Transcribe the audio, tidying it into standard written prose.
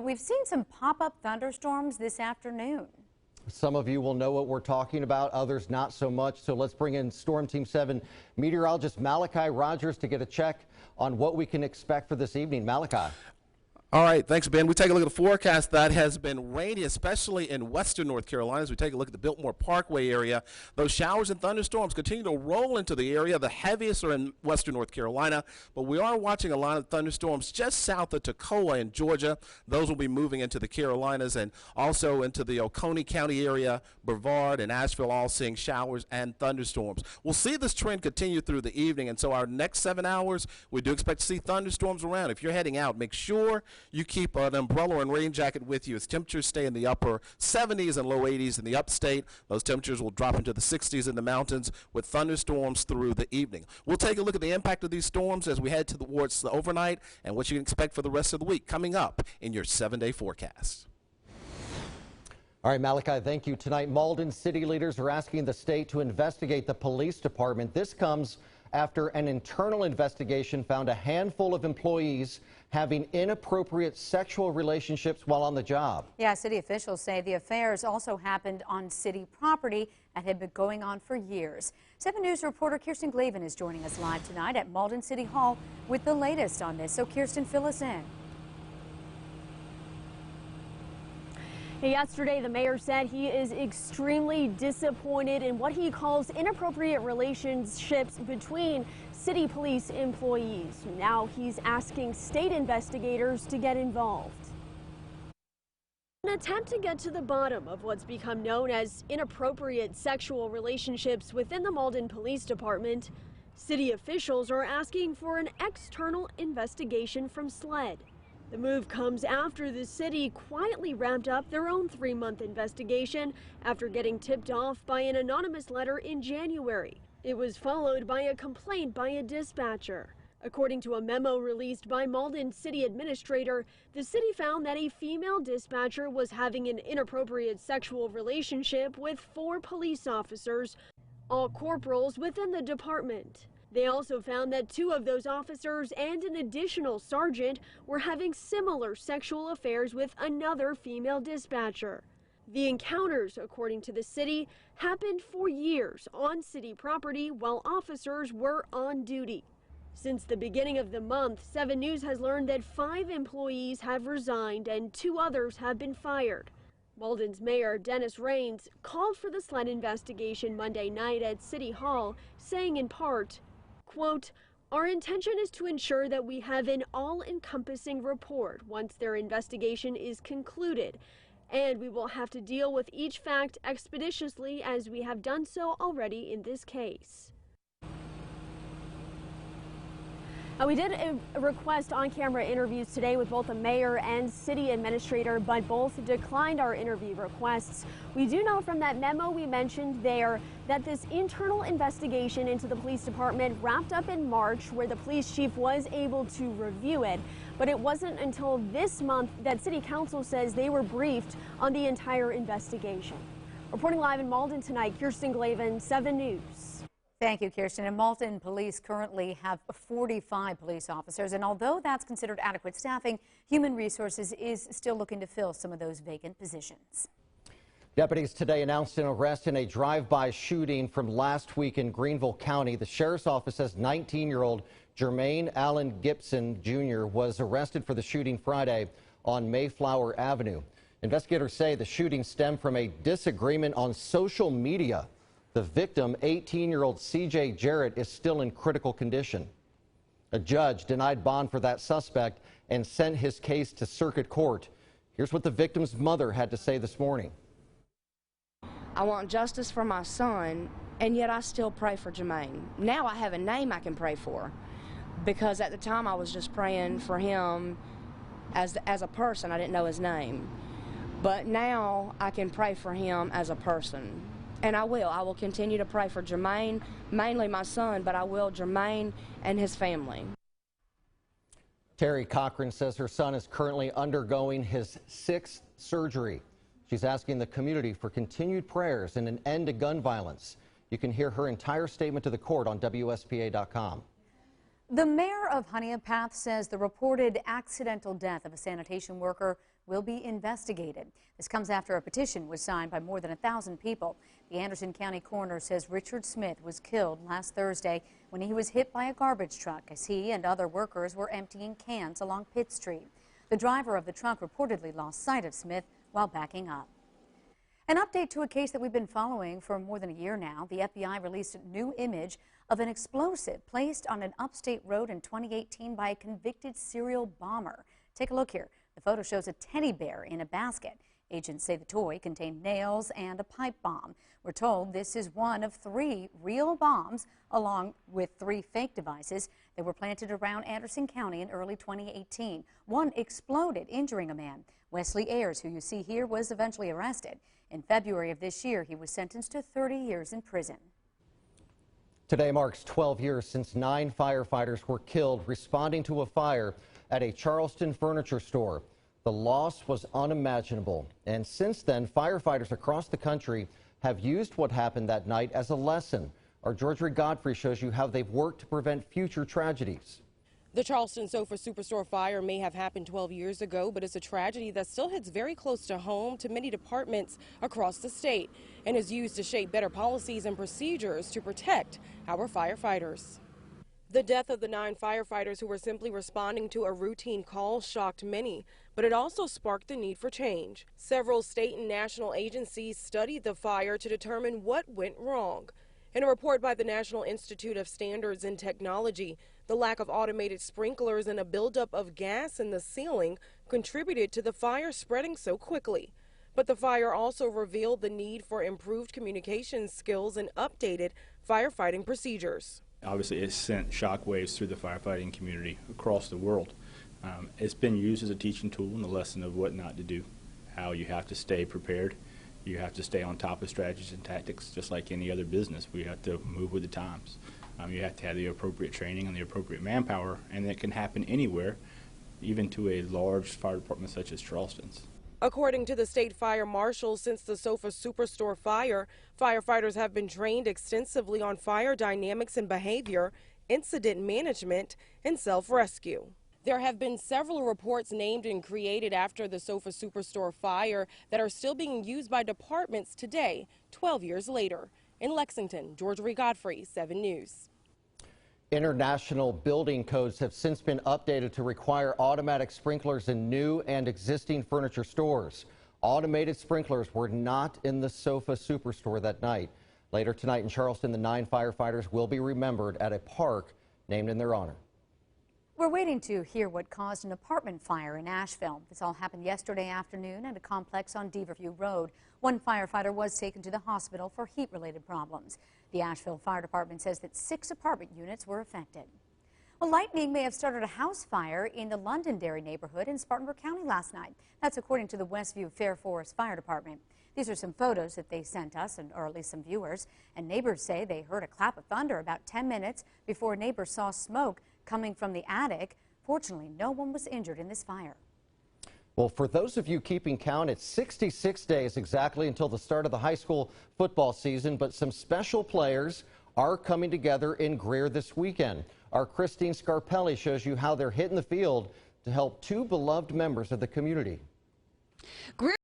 We've seen some pop-up thunderstorms this afternoon. Some of you will know what we're talking about, others not so much. So let's bring in Storm Team 7 meteorologist Malachi Rogers to get a check on what we can expect for this evening. Malachi. All right, thanks, Ben. We take a look at the forecast that has been rainy, especially in western North Carolina. As we take a look at the Biltmore Parkway area, those showers and thunderstorms continue to roll into the area. The heaviest are in western North Carolina, but we are watching a lot of thunderstorms just south of Toccoa in Georgia. Those will be moving into the Carolinas and also into the Oconee County area, Brevard and Asheville, all seeing showers and thunderstorms. We'll see this trend continue through the evening, and so our next 7 hours, we do expect to see thunderstorms around. If you're heading out, make sure you keep an umbrella and rain jacket with you as temperatures stay in the upper 70s and low 80s in the upstate. Those temperatures will drop into the 60s in the mountains with thunderstorms through the evening. We'll take a look at the impact of these storms as we head towards the overnight and what you can expect for the rest of the week coming up in your 7-day forecast. All right, Malachi, thank you. Tonight, Malden city leaders are asking the state to investigate the police department. This comes after an internal investigation found a handful of employees having inappropriate sexual relationships while on the job. Yeah, city officials say the affairs also happened on city property and had been going on for years. 7 News reporter Kirsten Glavin is joining us live tonight at Malden City Hall with the latest on this. So, Kirsten, fill us in. Yesterday, the mayor said he is extremely disappointed in what he calls inappropriate relationships between city police employees. Now he's asking state investigators to get involved. An attempt to get to the bottom of what's become known as inappropriate sexual relationships within the Malden Police Department, city officials are asking for an external investigation from SLED. The move comes after the city quietly wrapped up their own 3-month investigation after getting tipped off by an anonymous letter in January. It was followed by a complaint by a dispatcher. According to a memo released by Malden City Administrator, the city found that a female dispatcher was having an inappropriate sexual relationship with 4 police officers, all corporals within the department. They also found that 2 of those officers and an additional sergeant were having similar sexual affairs with another female dispatcher. The encounters, according to the city, happened for years on city property while officers were on duty. Since the beginning of the month, 7 News has learned that 5 employees have resigned and 2 others have been fired. Malden's Mayor Dennis Raines called for the SLED investigation Monday night at City Hall, saying in part, quote, "Our intention is to ensure that we have an all-encompassing report once their investigation is concluded, and we will have to deal with each fact expeditiously as we have done so already in this case." We did request on-camera interviews today with both the mayor and city administrator, but both declined our interview requests. We do know from that memo we mentioned there that this internal investigation into the police department wrapped up in March, where the police chief was able to review it. But it wasn't until this month that city council says they were briefed on the entire investigation. Reporting live in Malden tonight, Kirsten Glavin, 7 News. Thank you, Kirsten. And Malden police currently have 45 police officers. And although that's considered adequate staffing, Human Resources is still looking to fill some of those vacant positions. Deputies today announced an arrest in a drive-by shooting from last week in Greenville County. The sheriff's office says 19-year-old Jermaine Allen Gibson Jr. was arrested for the shooting Friday on Mayflower Avenue. Investigators say the shooting stemmed from a disagreement on social media. The victim, 18-year-old CJ Jarrett, is still in critical condition. A judge denied bond for that suspect and sent his case to circuit court. Here's what the victim's mother had to say this morning. I want justice for my son, and yet I still pray for Jermaine. Now I have a name I can pray for, because at the time I was just praying for him as a person. I didn't know his name. But now I can pray for him as a person. And I will continue to pray for Jermaine, mainly my son, but I will Jermaine and his family. Terry Cochran says her son is currently undergoing his 6th surgery. She's asking the community for continued prayers and an end to gun violence. You can hear her entire statement to the court on WSPA.com. The mayor of Honea Path says the reported accidental death of a sanitation worker will be investigated. This comes after a petition was signed by more than 1,000 people. The Anderson County coroner says Richard Smith was killed last Thursday when he was hit by a garbage truck as he and other workers were emptying cans along Pitt Street. The driver of the truck reportedly lost sight of Smith while backing up. An update to a case that we've been following for more than a year now. The FBI released a new image of an explosive placed on an upstate road in 2018 by a convicted serial bomber. Take a look here. The photo shows a teddy bear in a basket. Agents say the toy contained nails and a pipe bomb. We're told this is one of 3 real bombs, along with 3 fake devices that were planted around Anderson County in early 2018. One exploded, injuring a man. Wesley Ayers, who you see here, was eventually arrested. In February of this year, he was sentenced to 30 years in prison. Today marks 12 years since 9 firefighters were killed responding to a fire at a Charleston furniture store. The loss was unimaginable, and since then, firefighters across the country have used what happened that night as a lesson. Our Georgia Godfrey shows you how they've worked to prevent future tragedies. The Charleston Sofa Superstore fire may have happened 12 years ago, but it's a tragedy that still hits very close to home to many departments across the state and is used to shape better policies and procedures to protect our firefighters. The death of the 9 firefighters who were simply responding to a routine call shocked many, but it also sparked the need for change. Several state and national agencies studied the fire to determine what went wrong. In a report by the National Institute of Standards and Technology, the lack of automated sprinklers and a buildup of gas in the ceiling contributed to the fire spreading so quickly. But the fire also revealed the need for improved communication skills and updated firefighting procedures. Obviously, it sent shockwaves through the firefighting community across the world. It's been used as a teaching tool and a lesson of what not to do, how you have to stay prepared. You have to stay on top of strategies and tactics, just like any other business. We have to move with the times. You have to have the appropriate training and the appropriate manpower, and it can happen anywhere, even to a large fire department such as Charleston's. According to the state fire marshal, since the Sofa Superstore fire, firefighters have been trained extensively on fire dynamics and behavior, incident management, and self-rescue. There have been several reports named and created after the Sofa Superstore fire that are still being used by departments today, 12 years later. In Lexington, Georgia Godfrey, 7 News. International building codes have since been updated to require automatic sprinklers in new and existing furniture stores. Automated sprinklers were not in the Sofa Superstore that night. Later tonight in Charleston, the 9 firefighters will be remembered at a park named in their honor. We're waiting to hear what caused an apartment fire in Asheville. This all happened yesterday afternoon at a complex on Deaverview Road. One firefighter was taken to the hospital for heat-related problems. The Asheville Fire Department says that 6 apartment units were affected. Well, lightning may have started a house fire in the Londonderry neighborhood in Spartanburg County last night. That's according to the Westview Fair Forest Fire Department. These are some photos that they sent us, or at least some viewers, and neighbors say they heard a clap of thunder about 10 minutes before neighbors saw smoke coming from the attic. Fortunately, no one was injured in this fire. Well, for those of you keeping count, it's 66 days exactly until the start of the high school football season, but some special players are coming together in Greer this weekend. Our Christine Scarpelli shows you how they're hitting the field to help 2 beloved members of the community. Greer